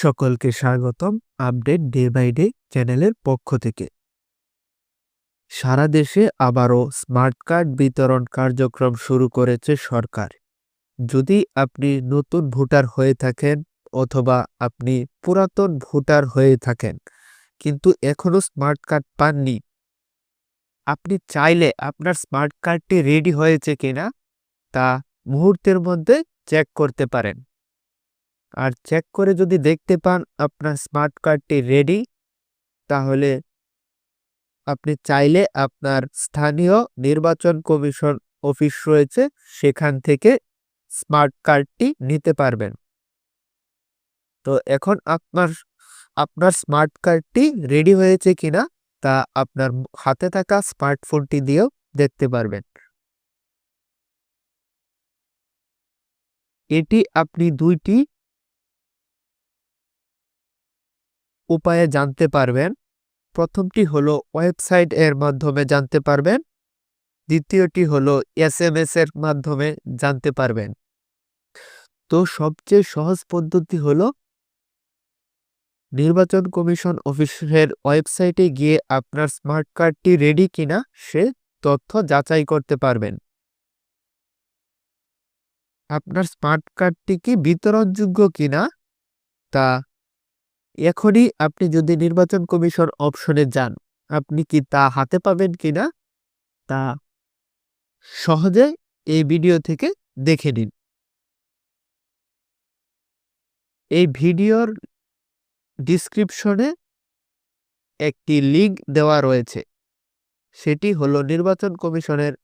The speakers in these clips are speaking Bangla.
সকলকে স্বাগতম আপডেট ডে বাই ডে চ্যানেলের পক্ষ থেকে। সারা দেশে আবারও স্মার্ট কার্ড বিতরণ কার্যক্রম শুরু করেছে সরকার। যদি আপনি নতুন ভোটার হয়ে থাকেন অথবা আপনি পুরাতন ভোটার হয়ে থাকেন কিন্তু এখনো স্মার্ট কার্ড পাননি, আপনি চাইলে আপনার স্মার্ট কার্ডটি রেডি হয়েছে কিনা তা মুহূর্তের মধ্যে চেক করতে পারেন। আর চেক করে যদি দেখতে পান আপনার স্মার্ট কার্ডটি রেডি, তাহলে আপনি চাইলে আপনার স্থানীয় নির্বাচন কমিশন অফিস রয়েছে, সেখান থেকে স্মার্ট কার্ডটি নিতে পারবেন। তো এখন আপনার স্মার্ট কার্ডটি রেডি হয়েছে কিনা তা আপনার হাতে থাকা স্মার্টফোনটি দিয়েও দেখতে পারবেন। এটি আপনি দুইটি উপায়ে জানতে পারবেন। প্রথমটি হলো ওয়েবসাইট এর মাধ্যমে জানতে পারবেন, দ্বিতীয়টি হলো SMS এর মাধ্যমে জানতে পারবেন। তো সবচেয়ে সহজ পদ্ধতি হলো নির্বাচন কমিশন অফিসের ওয়েবসাইটে গিয়ে আপনার স্মার্ট কার্ডটি রেডি কিনা সে তথ্য যাচাই করতে পারবেন। আপনার স্মার্ট কার্ডটি কি বিতরণযোগ্য কিনা তা এখনই আপনি যদি নির্বাচন কমিশন অপশনে যান, আপনি কি তা হাতে পাবেন কিনা তা সহজে এই ভিডিও থেকে দেখে নিন। এই ভিডিওর ডিসক্রিপশনে একটি লিঙ্ক দেওয়া রয়েছে, সেটি হলো নির্বাচন কমিশনের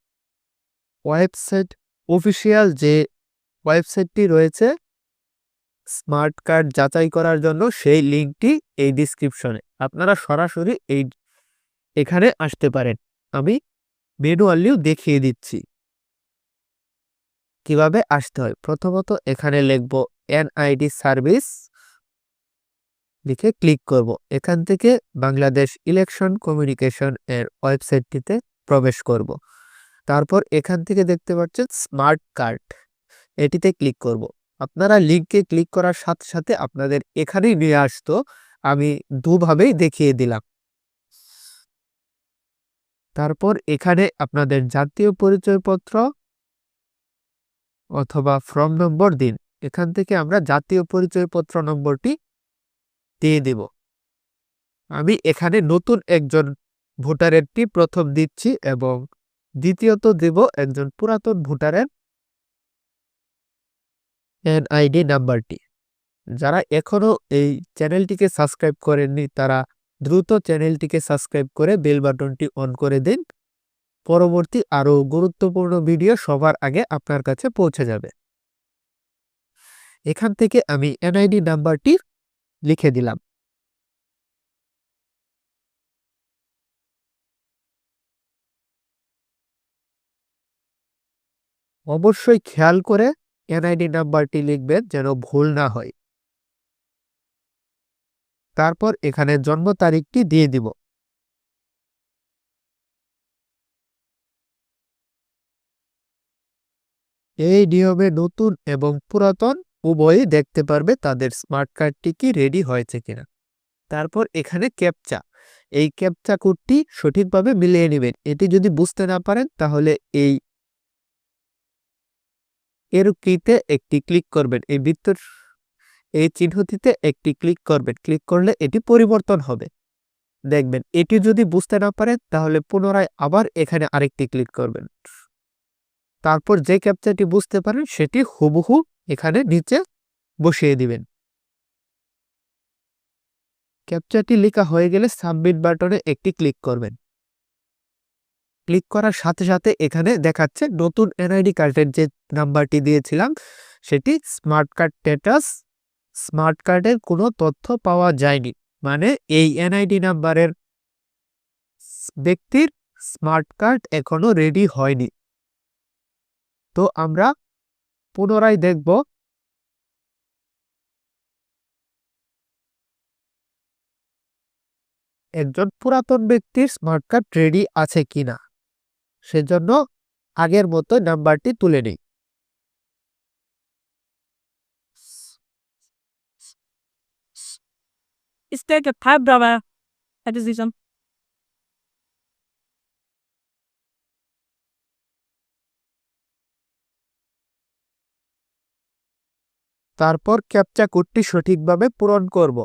ওয়েবসাইট, অফিসিয়াল যে ওয়েবসাইটটি রয়েছে স্মার্ট কার্ড যাচাই করার জন্য, সেই লিঙ্কটি এই ডিসক্রিপশনে। আপনারা সরাসরি এখানে আসতে পারেন। আমি ম্যানুয়ালিও দেখিয়ে দিচ্ছি কিভাবে আসতে হয়। প্রথমত এখানে লিখব NID সার্ভিস, লিখে ক্লিক করব। এখান থেকে বাংলাদেশ ইলেকশন কমিউনিকেশন এর ওয়েবসাইটটিতে প্রবেশ করব। তারপর এখান থেকে দেখতে পাচ্ছেন স্মার্ট কার্ড, এটিতে ক্লিক করব। আপনারা লিঙ্কে ক্লিক করার সাথে সাথে আপনাদের এখানেই নিয়ে আসতো, আমি দুভাবেই দেখিয়ে দিলাম। তারপর এখানে আপনাদের জাতীয় পরিচয়পত্র অথবা ফর্ম নম্বর দিন। এখান থেকে আমরা জাতীয় পরিচয়পত্র নম্বরটি দিয়ে দেব। আমি এখানে নতুন একজন ভোটারেরটি প্রথম দিচ্ছি এবং দ্বিতীয়ত দেব একজন পুরাতন ভোটারের NID নাম্বারটি। যারা এখনো এই চ্যানেলটিকে সাবস্ক্রাইব করেননি তারা দ্রুত চ্যানেলটিকে সাবস্ক্রাইব করে বেল বাটনটি অন করে দিন। পরবর্তী আরও গুরুত্বপূর্ণ ভিডিও সবার আগে আপনার কাছে পৌঁছে যাবে। এখান থেকে আমি NID নাম্বারটি লিখে দিলাম। অবশ্যই খেয়াল করে NID নাম্বারটি লিখবেন যেন ভুল না হয়। তারপর এখানে জন্ম তারিখটি দিয়ে দিব। এই নিয়মে নতুন এবং পুরাতন উভয়ই দেখতে পারবে তাদের স্মার্ট কার্ডটি কি রেডি হয়েছে কিনা। তারপর এখানে ক্যাপচা, এই ক্যাপচা কোডটি সঠিকভাবে মিলিয়ে নেবেন। এটি যদি বুঝতে না পারেন তাহলে এই এরোকিতে একটি ক্লিক করবেন, এই বৃত্তর এই চিহ্নটিতে একটি ক্লিক করবেন। ক্লিক করলে এটি পরিবর্তন হবে, দেখবেন। এটি যদি বুঝতে না পারেন তাহলে পুনরায় আবার এখানে আরেকটি ক্লিক করবেন। তারপর যে ক্যাপচাটি বুঝতে পারেন সেটি হুবহু এখানে নিচে বসিয়ে দিবেন। ক্যাপচাটি লেখা হয়ে গেলে সাবমিট বাটনে একটি ক্লিক করবেন। ক্লিক করার সাথে সাথে এখানে দেখাচ্ছে নতুন NID কার্ডের যে নাম্বারটি দিয়েছিলাম সেটি স্মার্ট কার্ড স্ট্যাটাস, স্মার্ট কার্ডের কোনো তথ্য পাওয়া যায়নি, মানে এই NID নাম্বারের ব্যক্তির স্মার্ট কার্ড এখনো রেডি হয়নি। তো আমরা পুনরায় দেখব একজন পুরাতন ব্যক্তির স্মার্ট কার্ড রেডি আছে কিনা। সেজন্য আগের মতো নাম্বারটি তুলে নিই। Isteke Kalbrava Edizism. তারপর ক্যাপচা কোডটি সঠিকভাবে পূরণ করব।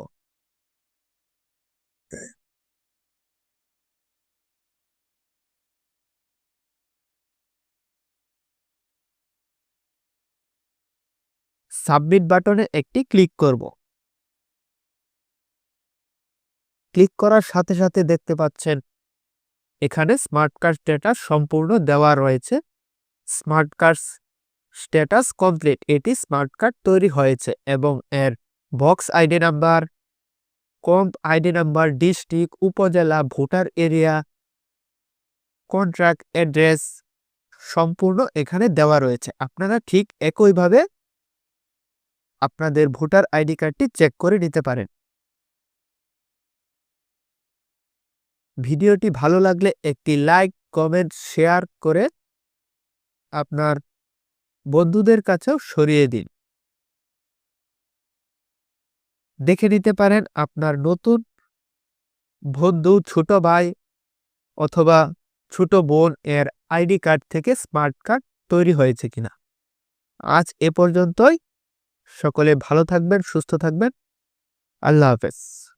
সাবমিট বাটনে একটি ক্লিক করব। ক্লিক করার সাথে সাথে দেখতে পাচ্ছেন এখানে স্মার্ট কার্ড স্ট্যাটাস সম্পূর্ণ দেওয়া রয়েছে। স্মার্ট কার্ড স্ট্যাটাস কমপ্লিট, এটি স্মার্ট কার্ড তৈরি হয়েছে এবং এর box ID number, comp ID number, district, উপজেলা, ভোটার এরিয়া, কন্ট্রাক্ট অ্যাড্রেস সম্পূর্ণ এখানে দেওয়া রয়েছে। আপনারা ঠিক একইভাবে আপনাদের ভোটার আইডি কার্ডটি চেক করে নিতে পারেন। ভিডিওটি ভালো লাগলে একটি লাইক, কমেন্ট, শেয়ার করে আপনার বন্ধুদের কাছেও ছড়িয়ে দিন। দেখে নিতে পারেন আপনার নতুন বন্ধু, ছোট ভাই অথবা ছোট বোন এর আইডি কার্ড থেকে স্মার্ট কার্ড তৈরি হয়েছে কিনা। আজ এ পর্যন্তই। সকলে ভালো থাকবেন, সুস্থ থাকবেন। আল্লাহ হাফেজ।